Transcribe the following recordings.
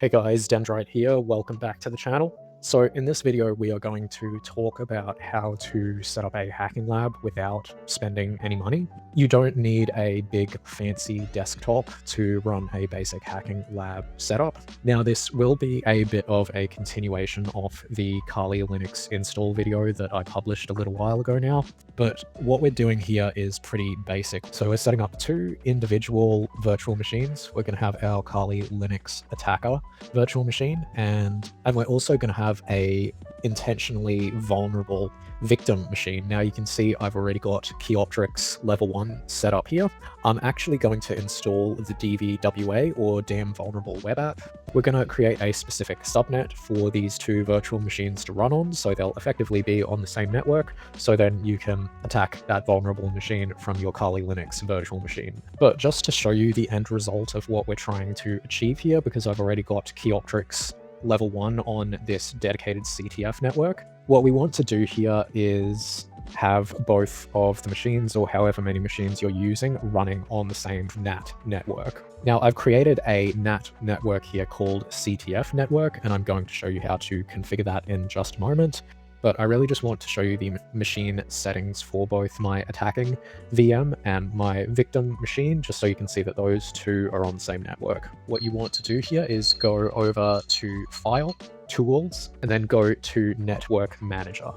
Hey guys, Dendrite here, welcome back to the channel. So in this video we are going to talk about how to set up a hacking lab without spending any money. You don't need a big fancy desktop to run a basic hacking lab setup. Now this will be a bit of a continuation of the Kali Linux install video that I published a little while ago now, but what we're doing here is pretty basic. So we're setting up two individual virtual machines. We're going to have our Kali Linux attacker virtual machine, and we're also going to have a intentionally vulnerable victim machine. Now you can see I've already got Keyoptrix level 1 set up here. I'm actually going to install the DVWA, or Damn Vulnerable Web App. We're going to create a specific subnet for these two virtual machines to run on, so they'll effectively be on the same network, so then you can attack that vulnerable machine from your Kali Linux virtual machine. But just to show you the end result of what we're trying to achieve here, because I've already got Keyoptrix level 1 on this dedicated CTF network, what we want to do here is have both of the machines, or however many machines you're using, running on the same NAT network. Now I've created a NAT network here called CTF network, and I'm going to show you how to configure that in just a moment. But I really just want to show you the machine settings for both my attacking VM and my victim machine, just so you can see that those two are on the same network. What you want to do here is go over to File, Tools, and then go to Network Manager.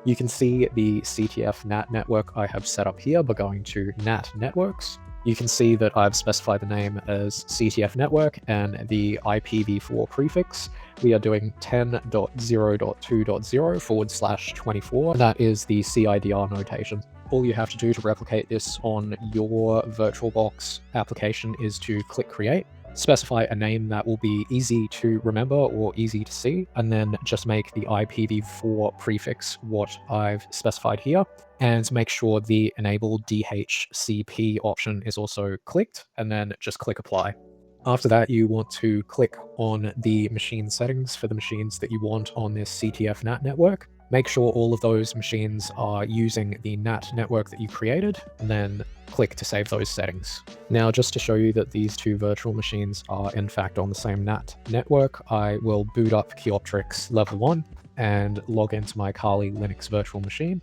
You can see the CTF NAT network I have set up here by going to NAT Networks. You can see that I've specified the name as CTF network and the IPv4 prefix. We are doing 10.0.2.0/24, and that is the CIDR notation. All you have to do to replicate this on your VirtualBox application is to click Create, specify a name that will be easy to remember or easy to see, and then just make the IPv4 prefix what I've specified here, and make sure the Enable DHCP option is also clicked, and then just click Apply. After that, you want to click on the machine settings for the machines that you want on this CTF NAT network. Make sure all of those machines are using the NAT network that you created, and then click to save those settings. Now, just to show you that these two virtual machines are in fact on the same NAT network, I will boot up Keyoptrix level 1 and log into my Kali Linux virtual machine.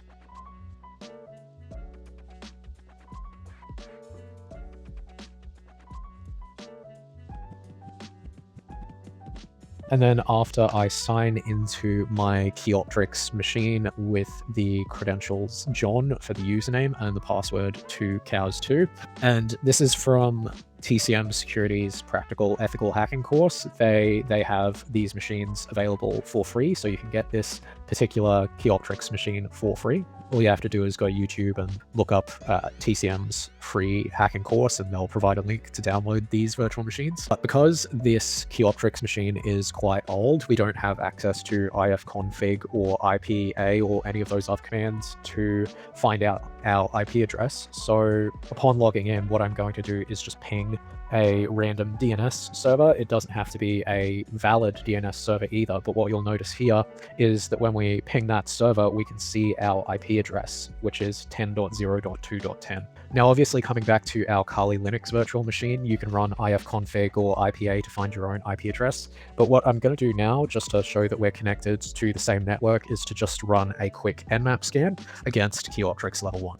And then after I sign into my Keyoptrix machine with the credentials John for the username and the password to cows2, and this is from TCM Security's Practical Ethical Hacking course. They have these machines available for free, so you can get this particular Keyoptrix machine for free. All you have to do is go to YouTube and look up TCM's free hacking course, and they'll provide a link to download these virtual machines. But because this Keyoptrix machine is quite old, we don't have access to ifconfig or IPA or any of those other commands to find out our IP address. So upon logging in, what I'm going to do is just ping a random DNS server. It doesn't have to be a valid DNS server either, but what you'll notice here is that when we ping that server, we can see our IP address, which is 10.0.2.10. Now, obviously, coming back to our Kali Linux virtual machine, you can run ifconfig or IPA to find your own IP address. But what I'm going to do now, just to show that we're connected to the same network, is to just run a quick Nmap scan against Keyoptrix level 1.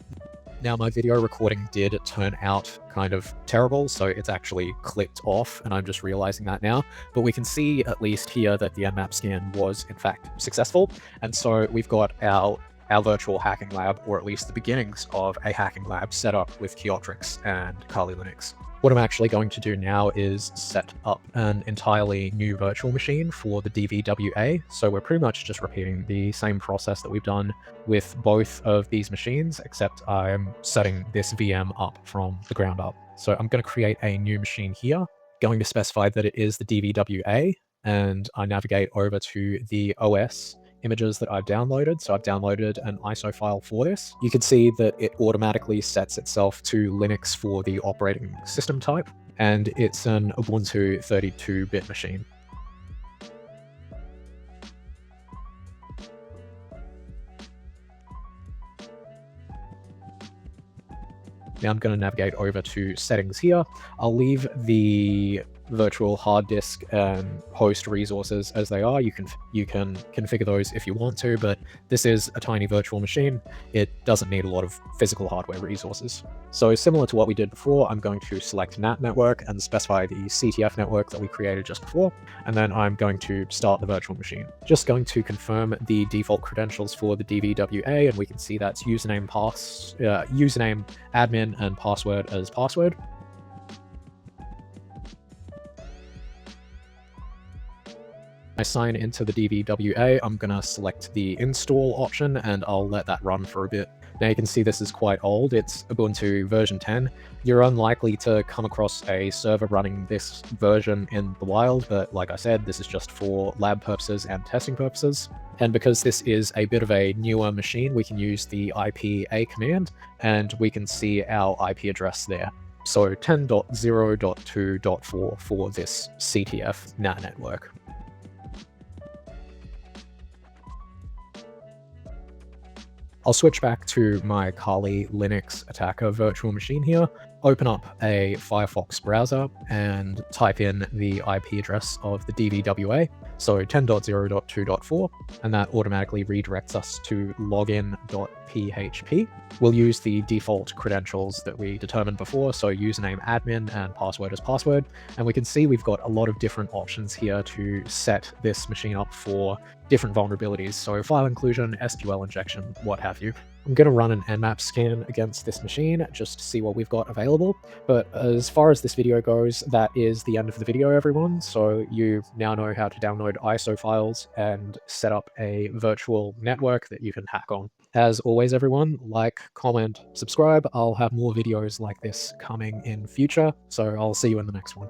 Now, my video recording did turn out kind of terrible, so it's actually clicked off, and I'm just realizing that now. But we can see at least here that the Nmap scan was in fact successful, and so we've got our virtual hacking lab, or at least the beginnings of a hacking lab, set up with Keyoptrix and Kali Linux. What I'm actually going to do now is set up an entirely new virtual machine for the DVWA. So we're pretty much just repeating the same process that we've done with both of these machines, except I'm setting this VM up from the ground up. So I'm going to create a new machine here, going to specify that it is the DVWA, and I navigate over to the OS images that I've downloaded. So I've downloaded an ISO file for this. You can see that it automatically sets itself to Linux for the operating system type, and it's an Ubuntu 32-bit machine. Now I'm going to navigate over to settings here. I'll leave the virtual hard disk and host resources as they are. You can configure those if you want to, but this is a tiny virtual machine. It doesn't need a lot of physical hardware resources. So similar to what we did before, I'm going to select NAT network and specify the CTF network that we created just before, and then I'm going to start the virtual machine. Just going to confirm the default credentials for the DVWA, and we can see that's username, admin, and password as password. I sign into the DVWA, I'm going to select the install option and I'll let that run for a bit. Now you can see this is quite old, it's Ubuntu version 10. You're unlikely to come across a server running this version in the wild, but like I said, this is just for lab purposes and testing purposes. And because this is a bit of a newer machine, we can use the IPA command and we can see our IP address there. So 10.0.2.4 for this CTF NAT network. I'll switch back to my Kali Linux attacker virtual machine here, open up a Firefox browser, and type in the IP address of the DVWA, so 10.0.2.4, and that automatically redirects us to login.php. We'll use the default credentials that we determined before, so username admin and password as password, and we can see we've got a lot of different options here to set this machine up for different vulnerabilities, so file inclusion, SQL injection, what have you. I'm going to run an Nmap scan against this machine just to see what we've got available, but as far as this video goes, that is the end of the video, everyone, so you now know how to download ISO files and set up a virtual network that you can hack on. As always, everyone, like, comment, subscribe. I'll have more videos like this coming in future, so I'll see you in the next one.